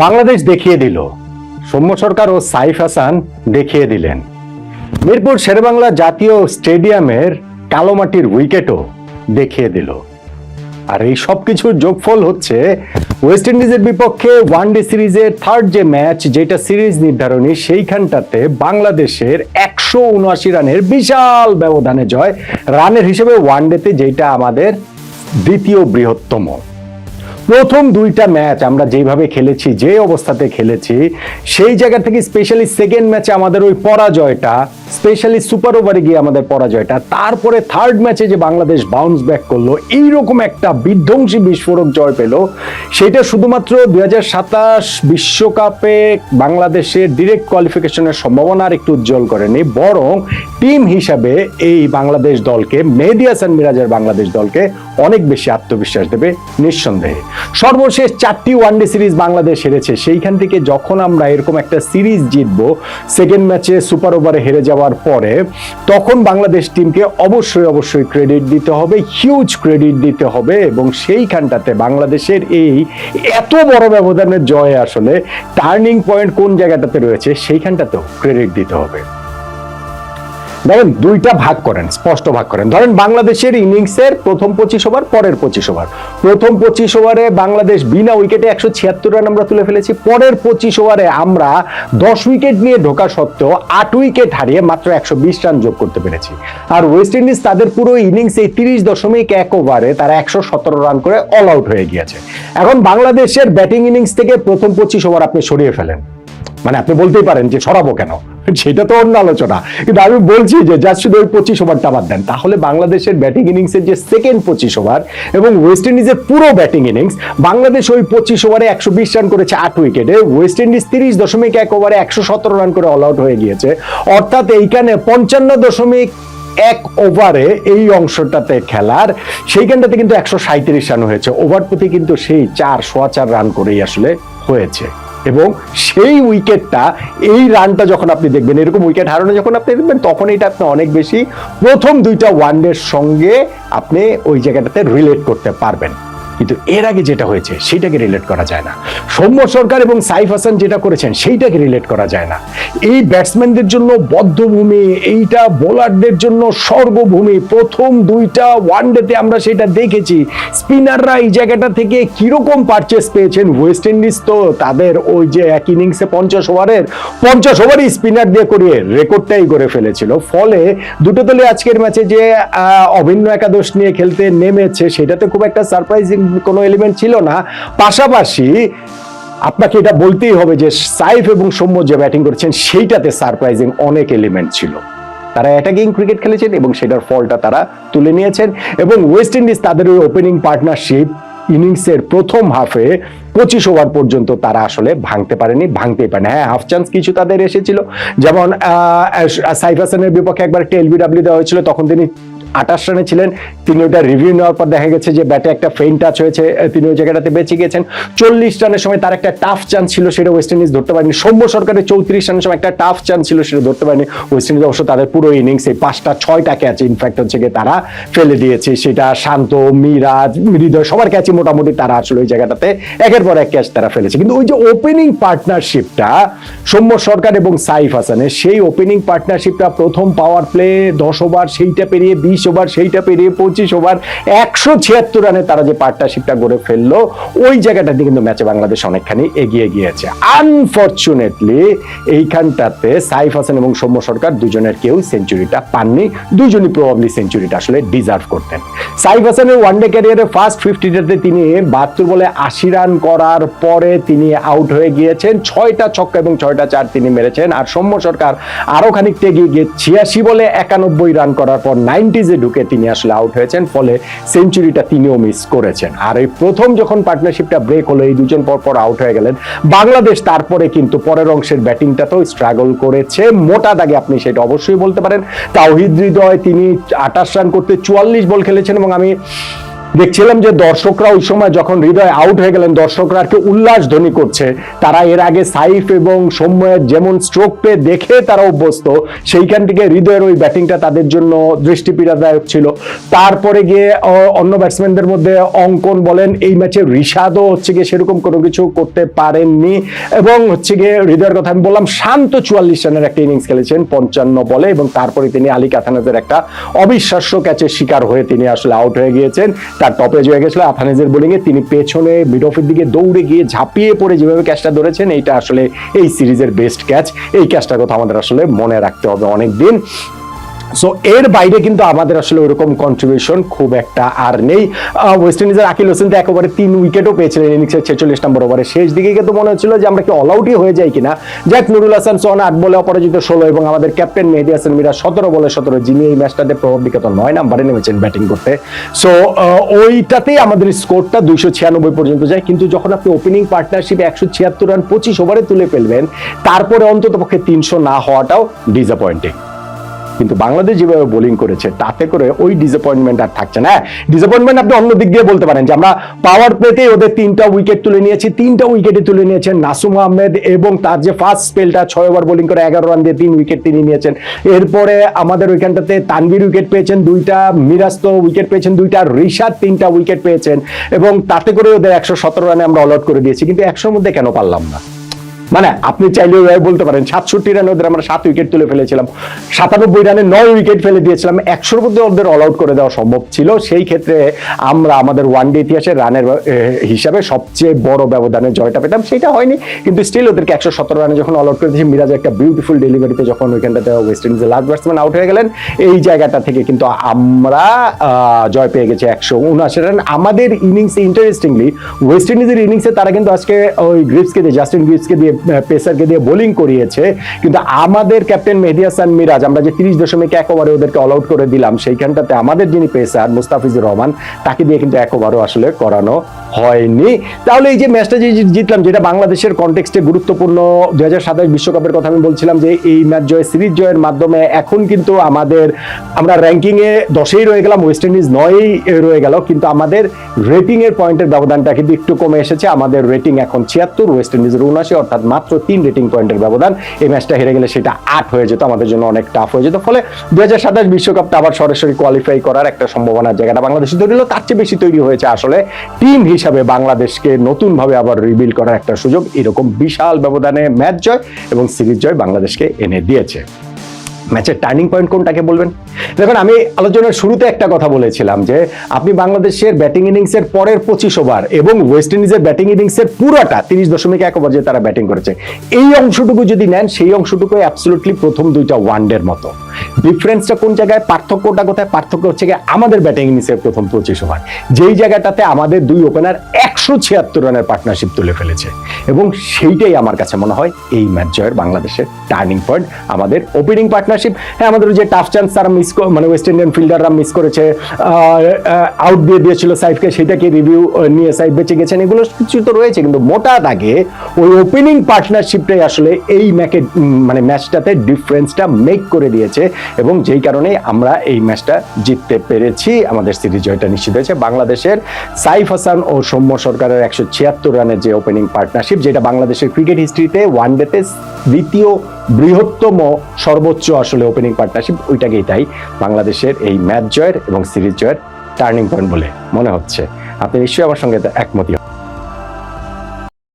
বাংলাদেশ দেখিয়ে দিল, সৌম্য সরকার ও সাইফ হাসান দেখিয়ে দিলেন। মিরপুর শেরেবাংলা জাতীয় স্টেডিয়ামের কালোমাটির উইকেটও দেখিয়ে দিল। আর এই সবকিছুর যোগফল হচ্ছে ওয়েস্ট ইন্ডিজের বিপক্ষে ওয়ানডে সিরিজের থার্ড যে ম্যাচ, যেটা সিরিজ নির্ধারণী, সেইখানটাতে বাংলাদেশের 179 রানের বিশাল ব্যবধানে জয়। রানের হিসেবে ওয়ানডেতে যেটা আমাদের দ্বিতীয় বৃহত্তম। প্রথম দুইটা ম্যাচ আমরা যেভাবে খেলেছি, যে অবস্থাতে খেলেছি, সেই জায়গা থেকে স্পেশালি সেকেন্ড ম্যাচে আমাদের ওই পরাজয়টা, স্পেশালি সুপার ওভারে গিয়ে আমাদের পরাজয়টা, তারপরে থার্ড ম্যাচে যে বাংলাদেশ বাউন্স ব্যাক করলো, এইরকম একটা বিধ্বংসী বিস্ফোরক জয় পেল, সেটা শুধুমাত্র 2027 বিশ্বকাপে বাংলাদেশের ডিরেক্ট কোয়ালিফিকেশনের সম্ভাবনা আর একটু উজ্জ্বল করেনি, বরং টিম হিসাবে এই বাংলাদেশ দলকে, মেহেদী হাসান মিরাজের বাংলাদেশ দলকে অনেক বেশি আত্মবিশ্বাস দেবে নিঃসন্দেহে। সর্বশেষ 4টি ওয়ানডে সিরিজ বাংলাদেশ হেরেছে, সেইখান থেকে যখন আমরা এরকম একটা সিরিজ জিতবো সেকেন্ড ম্যাচে সুপার ওভারে হেরে যাওয়ার পরে, তখন বাংলাদেশ টিমকে অবশ্যই ক্রেডিট দিতে হবে, হিউজ ক্রেডিট দিতে হবে। এবং সেইখানটাতে বাংলাদেশের এই এত বড় ব্যবধানের জয়ে আসলে টার্নিং পয়েন্ট কোন জায়গাটাতে রয়েছে, সেইখানটাতেও ক্রেডিট দিতে হবে। দেখেন, দুইটা ভাগ করেন, স্পষ্ট ভাগ করেন। ধরেন বাংলাদেশের ইনিংসের প্রথম 25 ওভার, পরের 25 ওভার। প্রথম 25 ওভারে বাংলাদেশ বিনা উইকেটে 176 রান আমরা তুলে ফেলেছি। পরের 25 ওভারে আমরা 10 উইকেট নিয়ে ঢোকা সত্ত্বেও 8 উইকেট হারিয়ে মাত্র 120 রান যোগ করতে পেরেছি। আর ওয়েস্ট ইন্ডিজ তাদের পুরো ইনিংসে 30.1 ওভারে তারা 117 রান করে অল আউট হয়ে গিয়েছে। এখন বাংলাদেশের ব্যাটিং ইনিংস থেকে প্রথম 25 ওভার আপনি সরিয়ে ফেলেন, মানে আপনি বলতেই পারেন যে সরাবো কেন, সেটা তো অন্য আলোচনা, কিন্তু আমি বলছি যে যা শুধু ওই 25 ওভারটা বাদ দেন, তাহলে বাংলাদেশের ব্যাটিং ইনিংসের যে সেকেন্ড 25 ওভার এবং ওয়েস্ট ইন্ডিজের পুরো ব্যাটিং ইনিংস, বাংলাদেশ ওই 25 ওভারে 120 রান করেছে 8 উইকেটে, ওয়েস্ট ইন্ডিজ 30.1 ওভারে 117 রান করে অল আউট হয়ে গিয়েছে। অর্থাৎ এইখানে 55.1 ওভারে এই অংশটাতে খেলার, সেইখানটাতে কিন্তু 137 রান হয়েছে। ওভার প্রতি কিন্তু সেই 4.25 রান করেই আসলে হয়েছে। এবং সেই উইকেটটা, এই রানটা যখন আপনি দেখবেন, এরকম উইকেট হারানো যখন আপনি দেখবেন, তখন এটা আপনি অনেক বেশি প্রথম দুইটা ওয়ানডের সঙ্গে আপনি ওই জায়গাটাতে রিলেট করতে পারবেন। কিন্তু এর আগে যেটা হয়েছে সেইটাকে রিলেট করা যায় না। সৌম্য সরকার এবং সাইফ হাসান যেটা করেছেন সেইটাকে রিলেট করা যায় না। এই ব্যাটসম্যানদের জন্য বদ্ধভূমি, এইটা বোলারদের জন্য স্বর্গভূমি। প্রথম দুইটা ওয়ানডেতে আমরা সেটা দেখেছি। স্পিনাররা এই জায়গাটা থেকে কিরকম পারচেস পেয়েছেন। ওয়েস্ট ইন্ডিজ তো তাদের ওই যে এক ইনিংসে 50 ওভারই স্পিনার দিয়ে করিয়ে রেকর্ডটাই করে ফেলেছিল। ফলে দুটো দলে আজকের ম্যাচে যে অভিন্ন একাদশ নিয়ে খেলতে নেমেছে, সেটাতে খুব একটা সারপ্রাইজিং কোনো এলিমেন্ট ছিল না। পাশাপাশি আপনাকে এটা বলতেই হবে যে সাইফ এবং সৌম্য যে ব্যাটিং করেছেন সেইটাতে সারপ্রাইজিং অনেক এলিমেন্ট ছিল। তারা অ্যাটাকিং ক্রিকেট খেলেছেন এবং সেটার ফলটা তারা তুলে নিয়েছেন। এবং ওয়েস্ট ইন্ডিজ তাদের ওই ওপেনিং পার্টনারশিপ ইনিংসের প্রথম হাফে 25 ওভার পর্যন্ত তারা আসলে ভাঙতেই পারেনি। হ্যাঁ, হাফ চান্স কিছু তাদের এসেছিল, যেমন সাইফ হাসানের বিপক্ষে একবার একটা এলবিডব্লিউ দেওয়া হয়েছিল, তখন তিনি 28 রানে ছিলেন। তিনি ওটা রিভিউ নেওয়ার পর দেখা গেছে যে ব্যাটে একটা ফেইন টাচ হয়েছে, তিনি ওই জায়গাটাতে বেঁচে গিয়েছেন। 40 রানের সময় তার একটা টাফ চান্স ছিল, সেটা ওয়েস্ট ইন্ডিজ ধরতে পারেনি। সৌম্য সরকারের 34 রানের সময় একটা টাফ চান্স ছিল, সেটা ধরতে পারেনি ওয়েস্ট ইন্ডিজ। অবশ্য তাদের পুরো ইনিংসে 5টা-6টা ক্যাচ ইনফ্যাক্ট হচ্ছে গিয়ে তারা ফেলে দিয়েছে। সেটা শান্ত, মিরাজ, হৃদয়, সবার ক্যাচই মোটামুটি তারা আসলে ওই জায়গাটাতে একের পর এক ক্যাচ তারা ফেলেছে। কিন্তু ওই যে ওপেনিং পার্টনারশিপটা সৌম্য সরকার এবং সাইফ হাসানের, সেই ওপেনিং পার্টনারশিপটা প্রথম পাওয়ার প্লে 10 ওভার, সেইটা পেরিয়ে 20 ওভার, সেইটা পেরিয়ে 25 ওভার, 176 রানে তারা যে পার্টনারশিপটা গড়ে ফেললো, ওই জায়গাটাতে কিন্তু ম্যাচে বাংলাদেশ অনেকখানি এগিয়ে গিয়েছে। আনফরচুনেটলি এইখানটাতে সাইফ হাসান এবং সৌম্য সরকার দুজনের কেউ সেঞ্চুরিটা পাননি। দুজনই প্রবাবলি সেঞ্চুরিটা আসলে ডিজার্ভ করতেন। সাইফ হাসানের ওয়ানডে ক্যারিয়ারে ফার্স্ট 50টাতে তিনি 72 বলে 80 রান করার পরে তিনি আউট হয়ে গিয়েছেন। 6টা ছক্কা এবং 6টা চার তিনি মেরেছেন। আর সৌম্য সরকার আরো খানিকটা এগিয়ে গিয়ে 86 বলে 91 রান করার পর 90s ঢুকে তিনি আসলে আউট হয়েছেন। ফলে সেঞ্চুরিটা তিনিও মিস করেছেন। আর এই প্রথম যখন পার্টনারশিপটা ব্রেক হলো, এই দুজন পর আউট হয়ে গেলেন বাংলাদেশ। তারপরে কিন্তু পরের অংশের ব্যাটিংটাতেও স্ট্রাগল করেছে মোটা দাগে, আপনি সেটা অবশ্যই বলতে পারেন। তাওহিদ হৃদয় তিনি 28 রান করতে 44 বল খেলেছেন এবং আমি দেখছিলাম যে দর্শকরা ওই সময় যখন হৃদয় আউট হয়ে গেলেন, দর্শকরা আর কি উল্লাস ধ্বনি করছে। তারা এর আগে সাইফ এবং সৌম্যের যেমন স্ট্রোক পেয়ে দেখে তারা অভ্যস্ত, সেইখান থেকে হৃদয়ের ওই ব্যাটিংটা তাদের জন্য দৃষ্টিপীড়াদায়ক ছিল। তারপরে গিয়ে অন্য ব্যাটসম্যানদের মধ্যে অঙ্কন বলেন, এই ম্যাচে ঋষাদও হচ্ছে গিয়ে সেরকম কোনো কিছু করতে পারেননি। এবং হচ্ছে গিয়ে হৃদয়ের কথা আমি বললাম, শান্ত 44 রানের একটা ইনিংস খেলেছেন 55 বলে, এবং তারপরে তিনি আলী কাথানাজের একটা অবিশ্বাস্য ক্যাচের শিকার হয়ে তিনি আসলে আউট হয়ে গিয়েছেন। তার টপে হয়ে গেছিল আথানেজের বোলিং এ, তিনি পেছনে মিড অফের দিকে দৌড়ে গিয়ে ঝাঁপিয়ে পড়ে যেভাবে ক্যাচটা ধরেছেন, এইটা আসলে এই সিরিজের বেস্ট ক্যাচ। এই ক্যাচটার কথা আমাদের আসলে মনে রাখতে হবে অনেক দিন। সো এর বাইরে কিন্তু আমাদের আসলে ওরকম কন্ট্রিবিউশন খুব একটা আর নেই। ওয়েস্ট ইন্ডিজের আকিল হোসেন তো একেবারে 3 উইকেটও পেয়েছিলেন ইনিংসের 46 নম্বর ওভারে। শেষ দিকে কিন্তু মনে হচ্ছিল যে আমরা কি অল আউটই হয়ে যাই কিনা। যাক, নুরুল হাসান সোহান 8 বলে অপরাজিত 16, এবং আমাদের ক্যাপ্টেন মেহেদী হাসান মিরাজ 17 বলে 17, যিনি এই ম্যাচটাতে প্রভাবিত 9 নম্বরে নেমেছেন ব্যাটিং করতে। সো ওইটাতেই আমাদের স্কোরটা 296 পর্যন্ত যায়। কিন্তু যখন আপনি ওপেনিং পার্টনারশিপে 176 রান 25 ওভারে তুলে ফেলবেন, তারপরে অন্তত পক্ষে 300 না হওয়াটাও ডিসঅ্যাপয়েন্টিং। কিন্তু বাংলাদেশ যেভাবে বোলিং করেছে, তাতে করে ওই ডিসঅ্যাপয়েন্টমেন্ট আর থাকছে না। ডিসঅ্যাপয়েন্টমেন্ট আপনি অন্য দিক দিয়ে বলতে পারেন যে আমরা পাওয়ার প্লেতেই ওদের 3টা উইকেট তুলে নিয়েছি, 3টা উইকেটে তুলে নিয়েছেন নাসুম আহমেদ, এবং তার যে ফার্স্ট স্পেলটা 6 ওভার বোলিং করে 11 রান দিয়ে 3 উইকেট তিনি নিয়েছেন। এরপরে আমাদের ওইখানটাতে তানভীর উইকেট পেয়েছেন 2টা, মিরাজ তো উইকেট পেয়েছেন 2টা, ঋষাদ 3টা উইকেট পেয়েছেন, এবং তাতে করে ওদের 117 রানে আমরা অল আউট করে দিয়েছি। কিন্তু 100-র মধ্যে কেন পারলাম না? মানে আপনি চাইলে বলতে পারেন 67 রানে ওদের আমরা 7 উইকেট তুলে ফেলেছিলাম, 97 রানে 9 উইকেট ফেলে দিয়েছিলাম, 100-র মধ্যে ওদের অল আউট করে দেওয়া সম্ভব ছিল। সেই ক্ষেত্রে আমরা আমাদের ওয়ানডে ইতিহাসে রানের হিসাবে সবচেয়ে বড় ব্যবধানে জয়টা পেতাম, সেটা হয়নি। কিন্তু স্টিল ওদেরকে 117 রানে যখন অল আউট করে দিয়েছি, মিরাজ একটা বিউটিফুল ডেলিভারিতে যখন ওইখানটাতে ওয়েস্ট ইন্ডিজের লাস্ট ব্যাটসম্যান আউট হয়ে গেলেন, এই জায়গাটা থেকে কিন্তু আমরা জয় পেয়ে গেছি 179 রান। আমাদের ইনিংসে ইন্টারেস্টিংলি ওয়েস্ট ইন্ডিজের ইনিংসে তারা কিন্তু আজকে ওই গ্রিপসকে দিয়ে, জাস্টিন গ্রিপসকে দিয়ে, পেসারকে দিয়ে বোলিং করিয়েছে, কিন্তু আমাদের ক্যাপ্টেন মেহেদী হাসান মিরাজ, আমরা যে 30.1 ওভারে ওদেরকে অল আউট করে দিলাম, সেইখানটাতে আমাদের যিনি পেসার মুস্তাফিজুর রহমান, তাকে দিয়ে কিন্তু 1 ওভারও আসলে করানো হয়নি। তাহলে এই যে ম্যাচটা যে জিতলাম, যেটা বাংলাদেশের কনটেক্সটে গুরুত্বপূর্ণ, 2027 বিশ্বকাপের কথা আমি বলছিলাম যে এই ম্যাচ জয়, সিরিজ জয়ের মাধ্যমে এখন কিন্তু আমরা র্যাঙ্কিং এ 10এই রয়ে গেলাম, ওয়েস্ট ইন্ডিজ 9এই রয়ে গেল, কিন্তু আমাদের রেটিং এর পয়েন্টের ব্যবধানটা কিন্তু একটু কমে এসেছে। আমাদের রেটিং এখন 76, ওয়েস্ট ইন্ডিজের 79, অর্থাৎ মাত্র 3 রেটিং পয়েন্টের ব্যবধান। এই ম্যাচটা হেরে গেলে সেটা 8 হয়ে যেত, আমাদের জন্য অনেক টাফ হয়ে যেত। ফলে 2027 বিশ্বকাপটা আবার সরাসরি কোয়ালিফাই করার একটা সম্ভাবনার জায়গাটা বাংলাদেশে তৈরি হলো, তার চেয়ে বেশি তৈরি হয়েছে আসলে টিম হিসাবে বাংলাদেশকে নতুন ভাবে আবার রিবিল্ড করার একটা সুযোগ। এরকম বিশাল ব্যবধানে ম্যাচ জয় এবং সিরিজ জয় বাংলাদেশকে এনে দিয়েছে। ম্যাচের টার্নিং পয়েন্ট কোনটাকে বলবেন? দেখুন, আমি আলোচনার শুরুতে একটা কথা বলেছিলাম যে আপনি বাংলাদেশের ব্যাটিং ইনিংসের পরের 25 ওভার এবং ওয়েস্ট ইন্ডিজের ব্যাটিং ইনিংসের পুরোটা 30.1 ওভার যে তারা ব্যাটিং করেছে, এই অংশটুকু যদি নেন, সেই অংশটুকু অ্যাবসলিউটলি প্রথম 2টা ওয়ানডের মতো। ডিফারেন্সটা কোন জায়গায়, পার্থক্যটা কোথায়? পার্থক্য হচ্ছে গিয়ে আমাদের ব্যাটিং ইনিংসের প্রথম 25 ওভার, যেই জায়গাটাতে আমাদের 2 ওপেনার 176 রানের পার্টনারশিপ তুলে ফেলেছে, এবং সেইটাই আমার কাছে মনে হয় এই ম্যাচ জয়ের বাংলাদেশের টার্নিং পয়েন্ট। আমাদের ওপেনিং পার্টনারশিপ, হ্যাঁ, আমাদের যে টাফ চান্স তারা মানে ওয়েস্ট ইন্ডিয়ান ফিল্ডাররা মিস করেছে, আউট দিয়ে দিয়েছিল সাইফকে, সেটাকে রিভিউ নিয়ে সাইফ বেঁচে গেছেন, এগুলো কিছু তো রয়েছে, কিন্তু মোটা দাগে ওই ওপেনিং পার্টনারশিপটাই আসলে এই ম্যাচটাতে ডিফারেন্সটা মেক করে দিয়েছে, এবং যেই কারণে আমরা এই ম্যাচটা জিততে পেরেছি। আমাদের সিরিজ জয়টা নিশ্চিত হয়েছে। বাংলাদেশের সাইফ হাসান ও সৌম্য সরকারের 176 রানের যে ওপেনিং পার্টনারশিপ, যেটা বাংলাদেশের ক্রিকেট হিস্ট্রিতে ওয়ানডেতে দ্বিতীয় বৃহত্তম সর্বোচ্চ আসলে ওপেনিং পার্টনারশিপ, ওইটাকেই তাই বাংলাদেশের এই ম্যাচ জয়ের এবং সিরিজ জয়ের টার্নিং পয়েন্ট বলে মনে হচ্ছে। আপনি নিশ্চয়ই আমার সঙ্গে একমত।